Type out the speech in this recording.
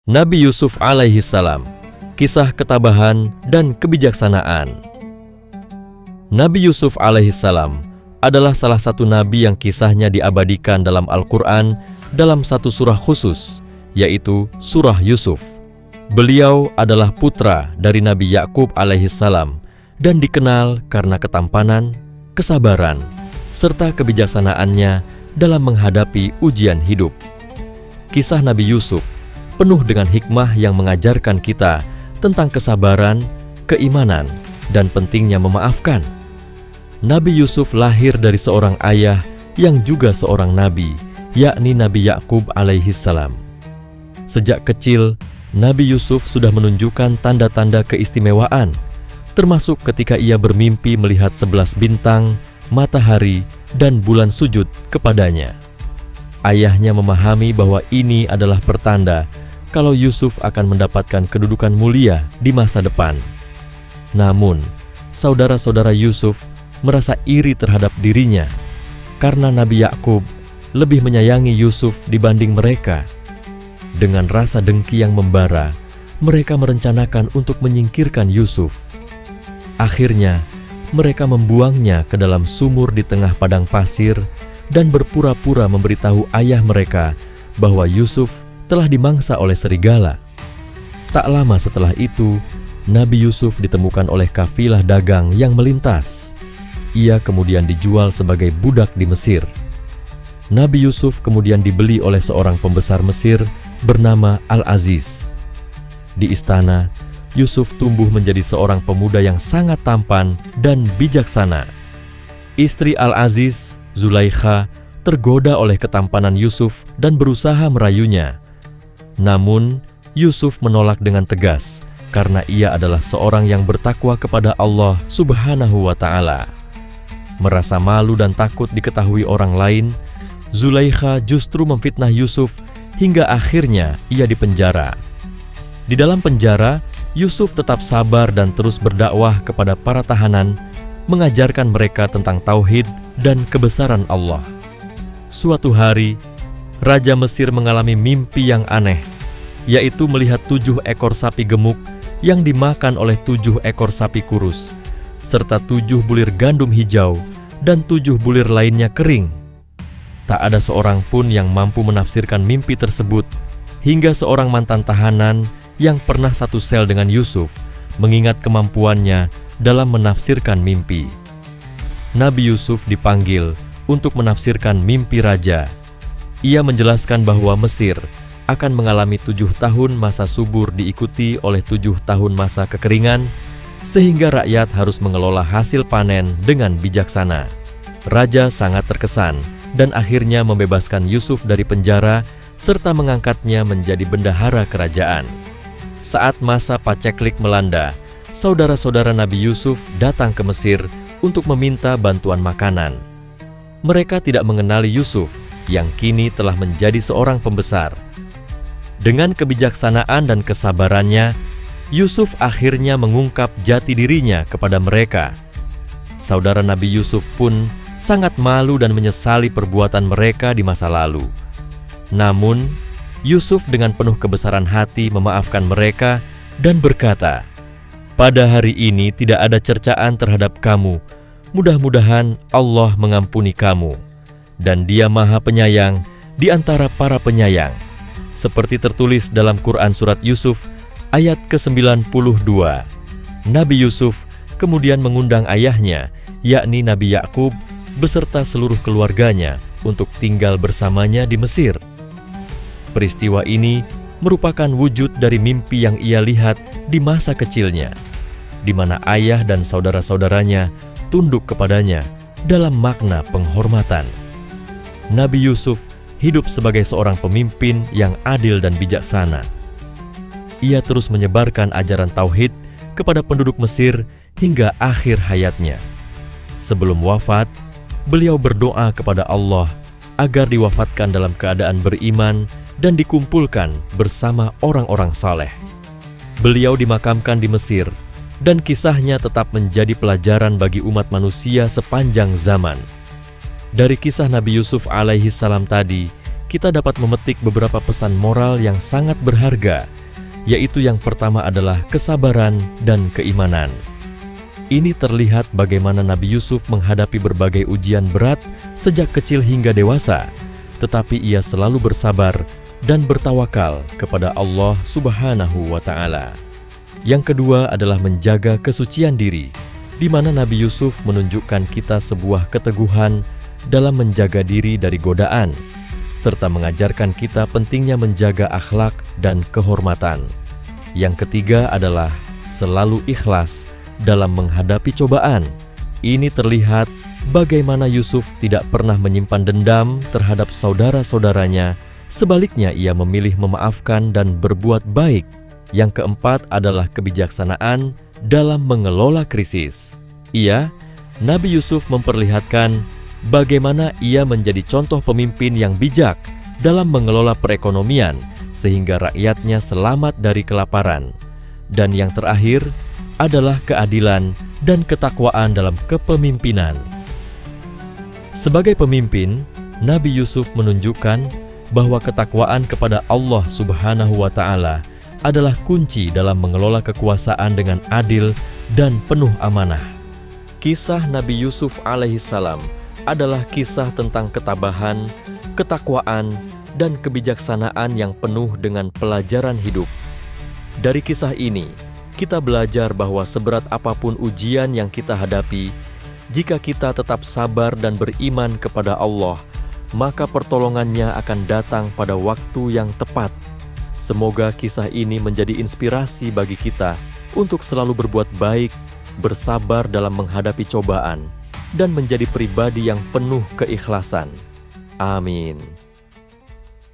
Nabi Yusuf alaihi salam, kisah ketabahan dan kebijaksanaan. Nabi Yusuf alaihi salam adalah salah satu nabi yang kisahnya diabadikan dalam Al-Quran dalam satu surah khusus, yaitu surah Yusuf. Beliau adalah putra dari Nabi Yakub alaihi salam dan dikenal karena ketampanan, kesabaran, serta kebijaksanaannya dalam menghadapi ujian hidup. Kisah Nabi Yusuf penuh dengan hikmah yang mengajarkan kita tentang kesabaran, keimanan, dan pentingnya memaafkan. Nabi Yusuf lahir dari seorang ayah yang juga seorang nabi, yakni Nabi Yakub alaihi salam. Sejak kecil, Nabi Yusuf sudah menunjukkan tanda-tanda keistimewaan, termasuk ketika ia bermimpi melihat 11 bintang, matahari, dan bulan sujud kepadanya. Ayahnya memahami bahwa ini adalah pertanda kalau Yusuf akan mendapatkan kedudukan mulia di masa depan. Namun, saudara-saudara Yusuf merasa iri terhadap dirinya karena Nabi Yakub lebih menyayangi Yusuf dibanding mereka. Dengan rasa dengki yang membara, mereka merencanakan untuk menyingkirkan Yusuf. Akhirnya, mereka membuangnya ke dalam sumur di tengah padang pasir dan berpura-pura memberitahu ayah mereka bahwa Yusuf telah dimangsa oleh serigala. Tak lama setelah itu, Nabi Yusuf ditemukan oleh kafilah dagang yang melintas. Ia kemudian dijual sebagai budak di Mesir. Nabi Yusuf kemudian dibeli oleh seorang pembesar Mesir bernama Al-Aziz. Di istana, Yusuf tumbuh menjadi seorang pemuda yang sangat tampan dan bijaksana. Istri Al-Aziz, Zulaikha, tergoda oleh ketampanan Yusuf dan berusaha merayunya. Namun, Yusuf menolak dengan tegas karena ia adalah seorang yang bertakwa kepada Allah Subhanahu wa Ta'ala. Merasa malu dan takut diketahui orang lain, Zulaikha justru memfitnah Yusuf hingga akhirnya ia dipenjara. Di dalam penjara, Yusuf tetap sabar dan terus berdakwah kepada para tahanan, mengajarkan mereka tentang tauhid dan kebesaran Allah. Suatu hari, Raja Mesir mengalami mimpi yang aneh, yaitu melihat 7 ekor sapi gemuk yang dimakan oleh 7 ekor sapi kurus, serta 7 bulir gandum hijau dan 7 bulir lainnya kering. Tak ada seorang pun yang mampu menafsirkan mimpi tersebut, hingga seorang mantan tahanan yang pernah satu sel dengan Yusuf mengingat kemampuannya dalam menafsirkan mimpi. Nabi Yusuf dipanggil untuk menafsirkan mimpi raja. Ia menjelaskan bahwa Mesir akan mengalami 7 tahun masa subur diikuti oleh 7 tahun masa kekeringan, sehingga rakyat harus mengelola hasil panen dengan bijaksana. Raja sangat terkesan dan akhirnya membebaskan Yusuf dari penjara serta mengangkatnya menjadi bendahara kerajaan. Saat masa paceklik melanda, saudara-saudara Nabi Yusuf datang ke Mesir untuk meminta bantuan makanan. Mereka tidak mengenali Yusuf yang kini telah menjadi seorang pembesar. Dengan kebijaksanaan dan kesabarannya, Yusuf akhirnya mengungkap jati dirinya kepada mereka. Saudara Nabi Yusuf pun sangat malu dan menyesali perbuatan mereka di masa lalu. Namun, Yusuf dengan penuh kebesaran hati memaafkan mereka dan berkata, "Pada hari ini tidak ada cercaan terhadap kamu. Mudah-mudahan Allah mengampuni kamu. Dan Dia Maha Penyayang di antara para penyayang." Seperti tertulis dalam Quran Surat Yusuf ayat ke-92. Nabi Yusuf kemudian mengundang ayahnya, yakni Nabi Yakub, beserta seluruh keluarganya untuk tinggal bersamanya di Mesir. Peristiwa ini merupakan wujud dari mimpi yang ia lihat di masa kecilnya, di mana ayah dan saudara-saudaranya tunduk kepadanya dalam makna penghormatan. Nabi Yusuf hidup sebagai seorang pemimpin yang adil dan bijaksana. Ia terus menyebarkan ajaran tauhid kepada penduduk Mesir hingga akhir hayatnya. Sebelum wafat, beliau berdoa kepada Allah agar diwafatkan dalam keadaan beriman dan dikumpulkan bersama orang-orang saleh. Beliau dimakamkan di Mesir, dan kisahnya tetap menjadi pelajaran bagi umat manusia sepanjang zaman. Dari kisah Nabi Yusuf alaihi salam tadi, kita dapat memetik beberapa pesan moral yang sangat berharga, yaitu yang pertama adalah kesabaran dan keimanan. Ini terlihat bagaimana Nabi Yusuf menghadapi berbagai ujian berat sejak kecil hingga dewasa, tetapi ia selalu bersabar dan bertawakal kepada Allah Subhanahu wa Ta'ala. Yang kedua adalah menjaga kesucian diri, di mana Nabi Yusuf menunjukkan kita sebuah keteguhan dalam menjaga diri dari godaan, serta mengajarkan kita pentingnya menjaga akhlak dan kehormatan. Yang ketiga adalah selalu ikhlas dalam menghadapi cobaan. Ini terlihat bagaimana Yusuf tidak pernah menyimpan dendam terhadap saudara-saudaranya, sebaliknya ia memilih memaafkan dan berbuat baik. Yang keempat adalah kebijaksanaan dalam mengelola krisis. Nabi Yusuf memperlihatkan bagaimana ia menjadi contoh pemimpin yang bijak dalam mengelola perekonomian sehingga rakyatnya selamat dari kelaparan. Dan yang terakhir adalah keadilan dan ketakwaan dalam kepemimpinan. Sebagai pemimpin, Nabi Yusuf menunjukkan bahwa ketakwaan kepada Allah Subhanahu wa Ta'ala adalah kunci dalam mengelola kekuasaan dengan adil dan penuh amanah. Kisah Nabi Yusuf alaihissalam adalah kisah tentang ketabahan, ketakwaan, dan kebijaksanaan yang penuh dengan pelajaran hidup. Dari kisah ini, kita belajar bahwa seberat apapun ujian yang kita hadapi, jika kita tetap sabar dan beriman kepada Allah, maka pertolongannya akan datang pada waktu yang tepat. Semoga kisah ini menjadi inspirasi bagi kita untuk selalu berbuat baik, bersabar dalam menghadapi cobaan, dan menjadi pribadi yang penuh keikhlasan. Amin.